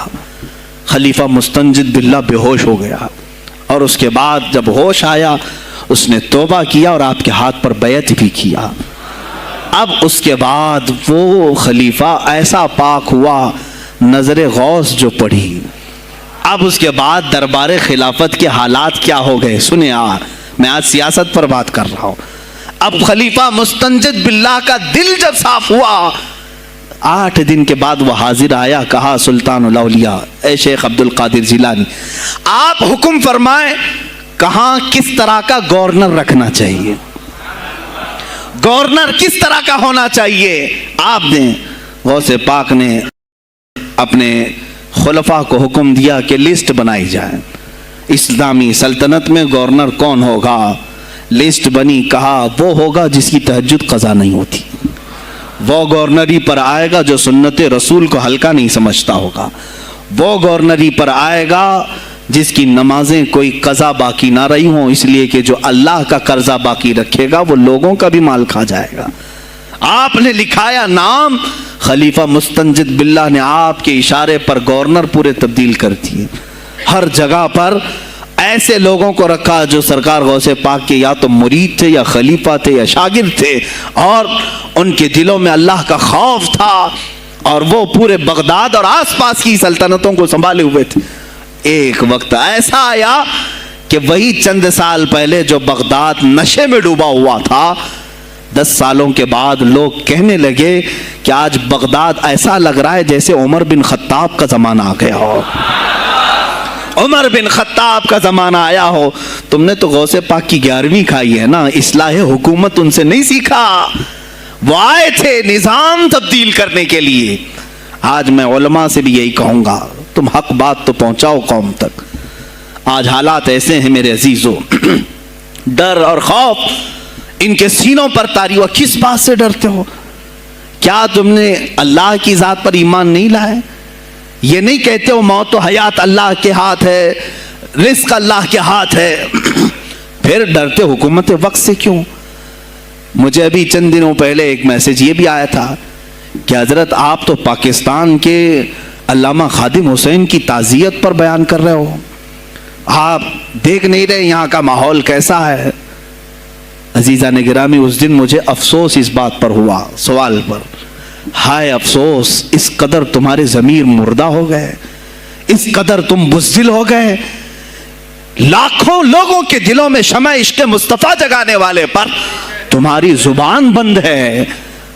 خلیفہ مستنجد باللہ بے ہوش ہو گیا، اور اس کے بعد جب ہوش آیا اس نے توبہ کیا اور آپ کے ہاتھ پر بیعت بھی کیا۔ اب اس کے بعد وہ خلیفہ ایسا پاک ہوا، نظر غوث جو پڑھی۔ اب اس کے بعد دربار خلافت کے حالات کیا ہو گئے سنیں۔ میں آج سیاست پر بات کر رہا ہوں۔ اب خلیفہ مستنجد باللہ کا دل جب صاف ہوا، 8 دن کے بعد وہ حاضر آیا، کہا سلطان الاولیاء اے شیخ عبد القادر جیلانی آپ حکم فرمائیں کہاں کس طرح کا گورنر رکھنا چاہیے، گورنر کس طرح کا ہونا چاہیے آپ دیں۔ غوث پاک نے اپنے خلفاء کو حکم دیا کہ لسٹ بنائی جائے، اسلامی سلطنت میں گورنر کون ہوگا؟ لسٹ بنی، کہا وہ ہوگا جس کی تہجد قضا نہیں ہوتی، وہ گورنری پر آئے گا جو سنت رسول کو ہلکا نہیں سمجھتا ہوگا، وہ گورنری پر آئے گا جس کی نمازیں کوئی قضا باقی نہ رہی ہوں، اس لیے کہ جو اللہ کا قرضہ باقی رکھے گا وہ لوگوں کا بھی مال کھا جائے گا۔ آپ نے لکھایا نام، خلیفہ مستنجد باللہ نے آپ کے اشارے پر گورنر پورے تبدیل کر دیے۔ ہر جگہ پر ایسے لوگوں کو رکھا جو سرکار غوث پاک کے یا تو مرید تھے یا خلیفہ تھے یا شاگرد تھے، اور ان کے دلوں میں اللہ کا خوف تھا، اور وہ پورے بغداد اور آس پاس کی سلطنتوں کو سنبھالے ہوئے تھے۔ ایک وقت ایسا آیا کہ وہی چند سال پہلے جو بغداد نشے میں ڈوبا ہوا تھا، 10 سالوں کے بعد لوگ کہنے لگے کہ آج بغداد ایسا لگ رہا ہے جیسے عمر بن خطاب کا زمانہ آ گیا ہو، عمر بن خطاب کا زمانہ آیا ہو۔ تم نے تو غوث پاک کی 11ویں کھائی ہے نا، اصلاح حکومت ان سے نہیں سیکھا، وہ آئے تھے نظام تبدیل کرنے کے لیے۔ آج میں علماء سے بھی یہی کہوں گا، تم حق بات تو پہنچاؤ قوم تک۔ آج حالات ایسے ہیں میرے عزیزوں، ڈر اور خوف ان کے سینوں پر طاری ہوا۔ کس بات سے ڈرتے ہو؟ کیا تم نے اللہ کی ذات پر ایمان نہیں لائے؟ یہ نہیں کہتے ہو موت و حیات اللہ کے ہاتھ ہے، رزق اللہ کے ہاتھ ہے، پھر ڈرتے حکومت وقت سے کیوں؟ مجھے ابھی چند دنوں پہلے ایک میسج یہ بھی آیا تھا کہ حضرت آپ تو پاکستان کے علامہ خادم حسین کی تعزیت پر بیان کر رہے ہو، آپ دیکھ نہیں رہے یہاں کا ماحول کیسا ہے؟ عزیزان گرامی اس دن مجھے افسوس اس بات پر ہوا، سوال پر، ہائے افسوس، اس قدر تمہارے ضمیر مردہ ہو گئے، اس قدر تم بزدل ہو گئے، لاکھوں لوگوں کے دلوں میں شمع عشق مصطفیٰ جگانے والے پر تمہاری زبان بند ہے،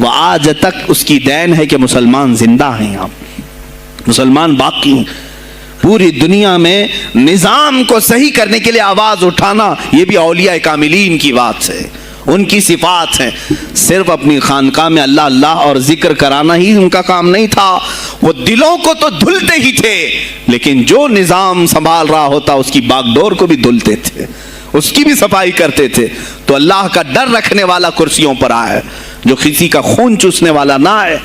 وہ آج تک اس کی دین ہے کہ مسلمان زندہ ہیں، یہاں مسلمان باقی ہیں۔ پوری دنیا میں نظام کو صحیح کرنے کے لیے آواز اٹھانا یہ بھی اولیاء کاملین کی بات ہے، ان کی صفات ہیں۔ صرف اپنی خانقاہ میں اللہ اللہ اور ذکر کرانا ہی ان کا کام نہیں تھا، وہ دلوں کو تو دھلتے ہی تھے، لیکن جو نظام سنبھال رہا ہوتا اس کی باغ ڈور کو بھی دھلتے تھے، اس کی بھی صفائی کرتے تھے۔ تو اللہ کا ڈر رکھنے والا کرسیوں پر آئے، جو کسی کا خون چوسنے والا نہ آئے۔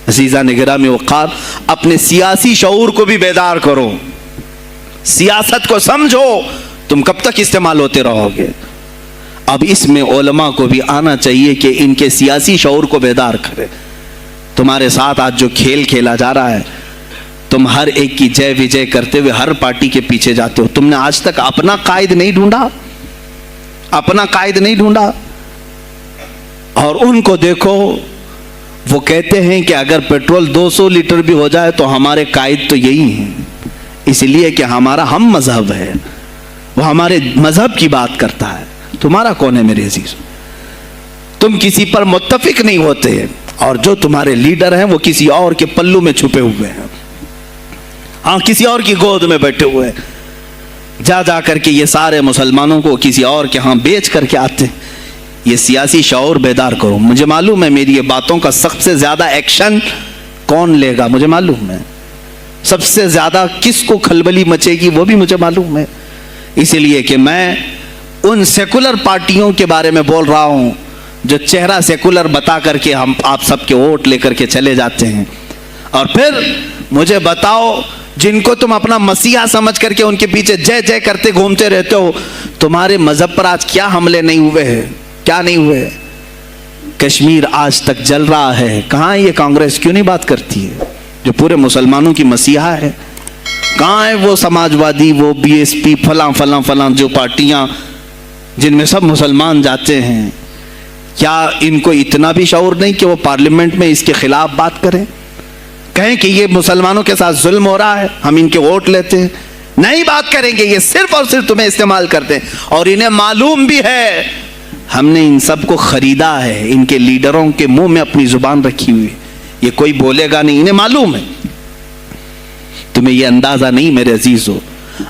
عزیزان گرامی وقار، اپنے سیاسی شعور کو بھی بیدار کرو، سیاست کو سمجھو، تم کب تک استعمال ہوتے رہو گے؟ اب اس میں علماء کو بھی آنا چاہیے کہ ان کے سیاسی شعور کو بیدار کرے۔ تمہارے ساتھ آج جو کھیل کھیلا جا رہا ہے، تم ہر ایک کی جے وجے کرتے ہوئے ہر پارٹی کے پیچھے جاتے ہو، تم نے آج تک اپنا قائد نہیں ڈھونڈا، اپنا قائد نہیں ڈھونڈا۔ اور ان کو دیکھو، وہ کہتے ہیں کہ اگر پیٹرول 200 لیٹر بھی ہو جائے تو ہمارے قائد تو یہی ہیں، اس لیے کہ ہمارا ہم مذہب ہے، وہ ہمارے مذہب کی بات کرتا ہے۔ تمہارا کون ہے میرے عزیز؟ تم کسی پر متفق نہیں ہوتے، اور جو تمہارے لیڈر ہیں وہ کسی اور کے پلو میں چھپے ہوئے ہیں، ہاں کسی اور کی گود میں بیٹھے ہوئے ہیں، جا جا کر کے یہ سارے مسلمانوں کو کسی اور کے ہاں بیچ کر کے آتے ہیں۔ یہ سیاسی شعور بیدار کرو۔ مجھے معلوم ہے میری یہ باتوں کا سب سے زیادہ ایکشن کون لے گا، مجھے معلوم ہے سب سے زیادہ کس کو کھلبلی مچے گی، وہ بھی مجھے معلوم ہے، اسی لیے کہ میں ان سیکولر پارٹیوں کے بارے میں بول رہا ہوں جو چہرہ سیکولر بتا کر کے ہم آپ سب کے ووٹ لے کر کے چلے جاتے ہیں، اور پھر مجھے بتاؤ جن کو تم اپنا مسیحا سمجھ کر کے ان کے پیچھے جے جے کرتے گھومتے رہتے ہو، تمہارے مذہب پر آج کیا حملے نہیں ہوئے ہیں، کیا نہیں ہوئے؟ کشمیر آج تک جل رہا ہے، کہاں یہ کانگریس کیوں نہیں بات کرتی ہے جو پورے مسلمانوں کی مسیحا ہے؟ کہاں ہے وہ سماجوادی، وہ بی ایس پی، فلاں فلاں فلاں جو پارٹیاں جن میں سب مسلمان جاتے ہیں؟ کیا ان کو اتنا بھی شعور نہیں کہ وہ پارلیمنٹ میں اس کے خلاف بات کریں، کہیں کہ یہ مسلمانوں کے ساتھ ظلم ہو رہا ہے، ہم ان کے ووٹ لیتے ہیں؟ نہیں بات کریں گے، یہ صرف اور صرف تمہیں استعمال کرتے ہیں، اور انہیں معلوم بھی ہے ہم نے ان سب کو خریدا ہے، ان کے لیڈروں کے منہ میں اپنی زبان رکھی ہوئی، یہ کوئی بولے گا نہیں، انہیں معلوم ہے۔ تمہیں یہ اندازہ نہیں میرے عزیزو،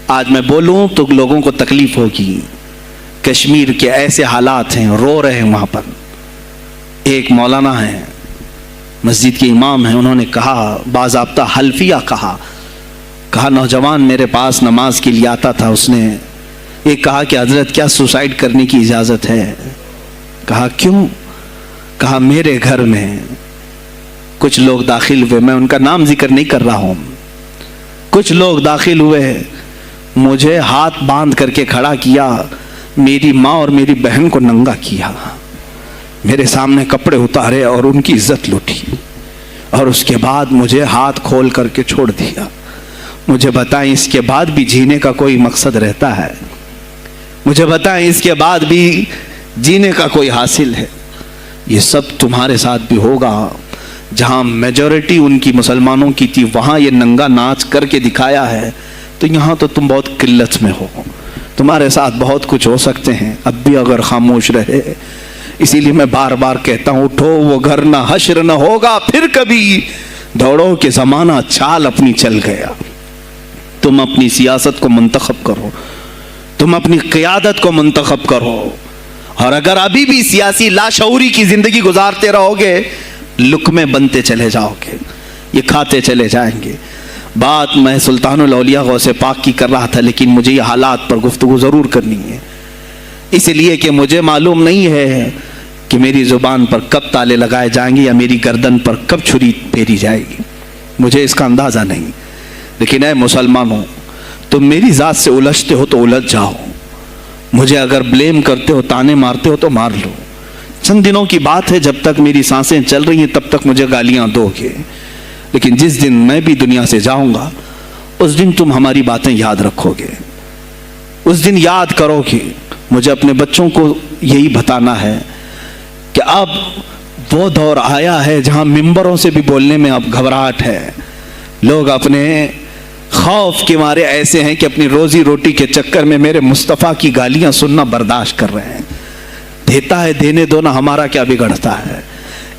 آج میں بولوں تو لوگوں کو تکلیف ہوگی۔ کشمیر کے ایسے حالات ہیں، رو رہے ہیں وہاں پر۔ ایک مولانا ہیں، مسجد کے امام ہیں، انہوں نے کہا، باضابطہ حلفیہ کہا نوجوان میرے پاس نماز کے لیے آتا تھا، اس نے یہ کہا کہ حضرت کیا سوسائڈ کرنے کی اجازت ہے؟ کہا کیوں؟ کہا میرے گھر میں کچھ لوگ داخل ہوئے، میں ان کا نام ذکر نہیں کر رہا ہوں، کچھ لوگ داخل ہوئے، مجھے ہاتھ باندھ کر کے کھڑا کیا، میری ماں اور میری بہن کو ننگا کیا، میرے سامنے کپڑے اتارے اور ان کی عزت لوٹی، اور اس کے بعد مجھے ہاتھ کھول کر کے چھوڑ دیا۔ مجھے بتائیں اس کے بعد بھی جینے کا کوئی مقصد رہتا ہے؟ مجھے بتائیں اس کے بعد بھی جینے کا کوئی حاصل ہے؟ یہ سب تمہارے ساتھ بھی ہوگا۔ جہاں میجورٹی ان کی مسلمانوں کی تھی وہاں یہ ننگا ناچ کر کے دکھایا ہے، تو یہاں تو تم بہت قلت میں ہو، تمہارے ساتھ بہت کچھ ہو سکتے ہیں، اب بھی اگر خاموش رہے۔ اسی لیے میں بار بار کہتا ہوں، اٹھو وہ گھر نہ حشر نہ ہوگا پھر کبھی، دوڑو کہ زمانہ چال اپنی چل گیا۔ تم اپنی سیاست کو منتخب کرو، تم اپنی قیادت کو منتخب کرو، اور اگر ابھی بھی سیاسی لاشعوری کی زندگی گزارتے رہو گے، لقمے بنتے چلے جاؤ گے، یہ کھاتے چلے جائیں گے۔ بات میں سلطان الاولیاء غوث پاک کی کر رہا تھا، لیکن مجھے یہ حالات پر گفتگو ضرور کرنی ہے، اس لیے کہ مجھے معلوم نہیں ہے کہ میری زبان پر کب تالے لگائے جائیں گے یا میری گردن پر کب چھری پھیری جائے گی، مجھے اس کا اندازہ نہیں۔ لیکن اے مسلمانوں، تم میری ذات سے الجھتے ہو تو الجھ جاؤ، مجھے اگر بلیم کرتے ہو، تانے مارتے ہو تو مار لو۔ چند دنوں کی بات ہے، جب تک میری سانسیں چل رہی ہیں تب تک مجھے گالیاں دو گے، لیکن جس دن میں بھی دنیا سے جاؤں گا اس دن تم ہماری باتیں یاد رکھو گے، اس دن یاد کرو گے۔ مجھے اپنے بچوں کو یہی بتانا ہے کہ اب وہ دور آیا ہے جہاں ممبروں سے بھی بولنے میں اب گھبراہٹ ہے، لوگ اپنے خوف کے مارے ایسے ہیں کہ اپنی روزی روٹی کے چکر میں میرے مصطفیٰ کی گالیاں سننا برداشت کر رہے ہیں۔ دیتا ہے دینے دو نا، ہمارا کیا بگڑتا ہے؟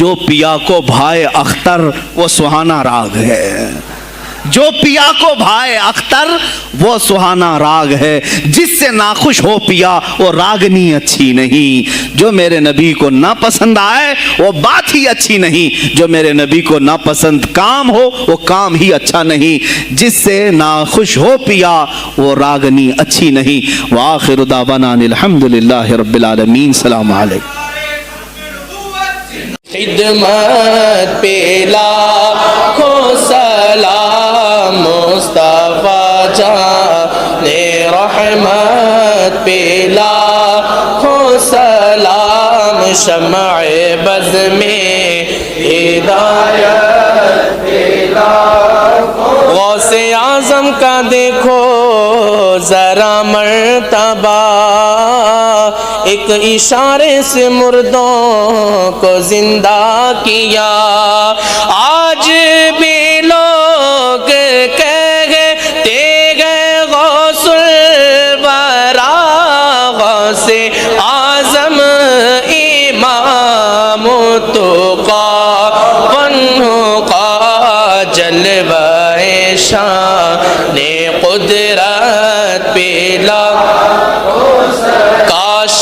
جو پیا کو بھائے اختر وہ سہانا راگ ہے، جو پیا کو بھائے اختر وہ سہانا راگ ہے، جس سے ناخوش ہو پیا وہ راگنی اچھی نہیں، جو میرے نبی کو نہ پسند آئے وہ بات ہی اچھی نہیں، جو میرے نبی کو نہ پسند کام ہو وہ کام ہی اچھا نہیں، جس سے ناخوش ہو پیا وہ راگنی اچھی نہیں۔ وآخر دعوانا الحمدللہ رب العالمین۔ السلام علیکم۔ خدمت پہ لاکھوں سلام مصطفیٰ جان رحمت پہ لاکھوں سلام، شمع بز میں ہدایت پہ لاکھوں، غوث اعظم کا دیکھو ذرا مرتبہ، ایک اشارے سے مردوں کو زندہ کیا، آج بھی لوگ کہتے ہیں غوث الورا، غوث اعظم امام التقیٰ والنقیٰ، جلوہ شان قدرت پہ کاش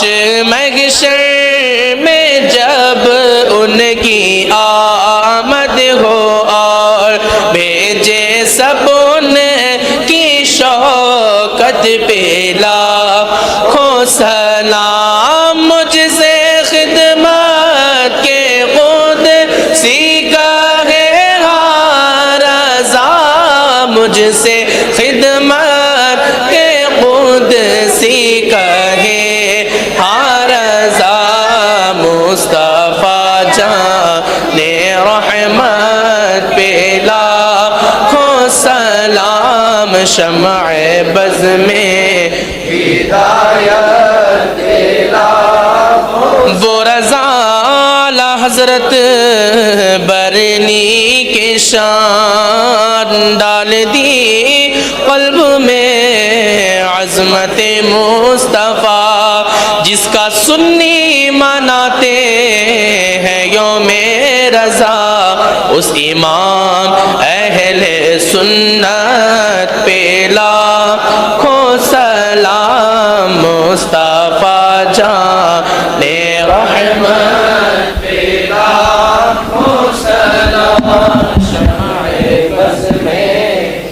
محشر میں جب ان کی آمد ہو اور بھیجے سب ان کی شوکت پہ لاکھوں سلام، مجھ سے خدمت کے قدسی کا ہے ہر رضا، مجھ سے خدمت کے قدسی کا ہے ہر رضا، مصطفیٰ جان رحمت پہ لاکھوں سلام، شمع بز میں ہدایت پہ لاکھوں، وہ رضا اعلیٰ حضرت برنی کے شان ڈال دی قلب میں عظمت مصطفیٰ، جس کا سنی مناتے ہیں یوم رضا، اس امام اہل سنت پہ لاکھوں سلام، مصطفیٰ جان رحمت پہ لاکھوں سلام، شمع بز میں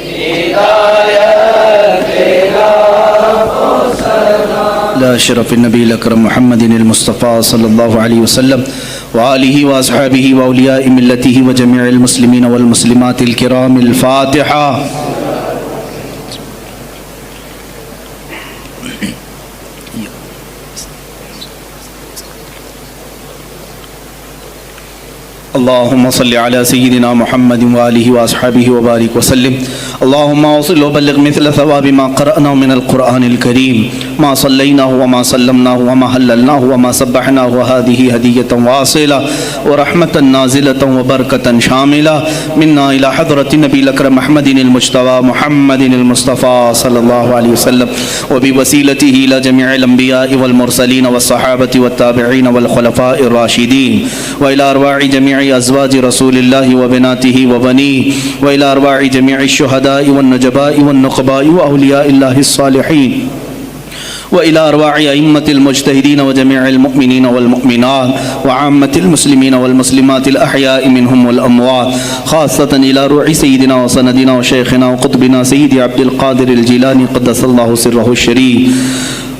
ہدایت پہ لاکھوں سلام، لا شرف النبی الاکرم محمد المصطفى صلی اللہ علیہ وسلم وآلہ واصحابہ واولیاء ملتہ وجميع المسلمین والمسلمات الکرام۔ الفاتحہ۔ اللهم صل على سيدنا محمد وآله وأصحابه وبارك وسلم. اللهم وصل وبلغ مثل ثواب ما قرأناه من القرآن الكريم، ما صليناه وما سلمناه وما هللناه وما سبحناه، وهذه هدية واصلة ورحمة نازلة وبركة شاملة منا إلى حضرة النبي الأكرم محمد المجتبى محمد المصطفى صلى الله عليه وسلم، وبوسيلته إلى جميع الأنبياء والمرسلين والصحابة والتابعين والخلفاء الراشدين، وإلى أرواح جميع أزواج رسول الله وبناته وبنيه، وإلى أرواح جميع الشهداء والنجباء والنقباء وأولياء الله الصالحين، وإلى أرواح أئمة المجتهدين وجميع المؤمنين والمؤمنات وعامة المسلمين والمسلمات الأحياء منهم والأموات، خاصة إلى روح سيدنا وسندنا وشيخنا وقطبنا سيدي عبد القادر الجيلاني قدس الله سره الشريف.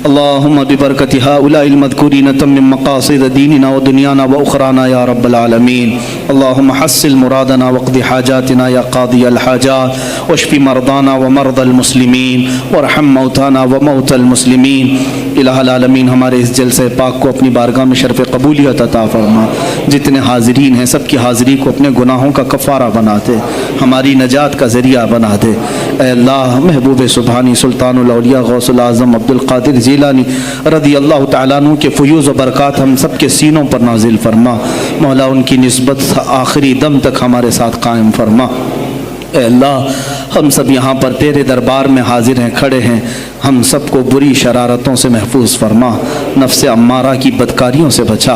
اللهم ببركة هؤلاء المذكورين تمم مقاصد ديننا ودنيانا وأخرانا يا رب العالمين. اللهم حصل مرادنا واقض حاجاتنا يا قاضي الحاجات، واشف مرضانا ومرضى المسلمين، وارحم موتانا وموتى المسلمين. الہ العالمین، ہمارے اس جلسے پاک کو اپنی بارگاہ میں شرف قبولیت عطا فرما. جتنے حاضرین ہیں سب کی حاضری کو اپنے گناہوں کا کفارہ بنا دے، ہماری نجات کا ذریعہ بنا دے. اے اللہ، محبوب سبحانی سلطان الاولیاء غوث العظم عبد القادر جیلانی رضی اللہ تعالیٰ عنہ کے فیوز و برکات ہم سب کے سینوں پر نازل فرما. مولا ان کی نسبت آخری دم تک ہمارے ساتھ قائم فرما. اے اللہ، ہم سب یہاں پر تیرے دربار میں حاضر ہیں، کھڑے ہیں، ہم سب کو بری شرارتوں سے محفوظ فرما، نفس امارہ کی بدکاریوں سے بچا،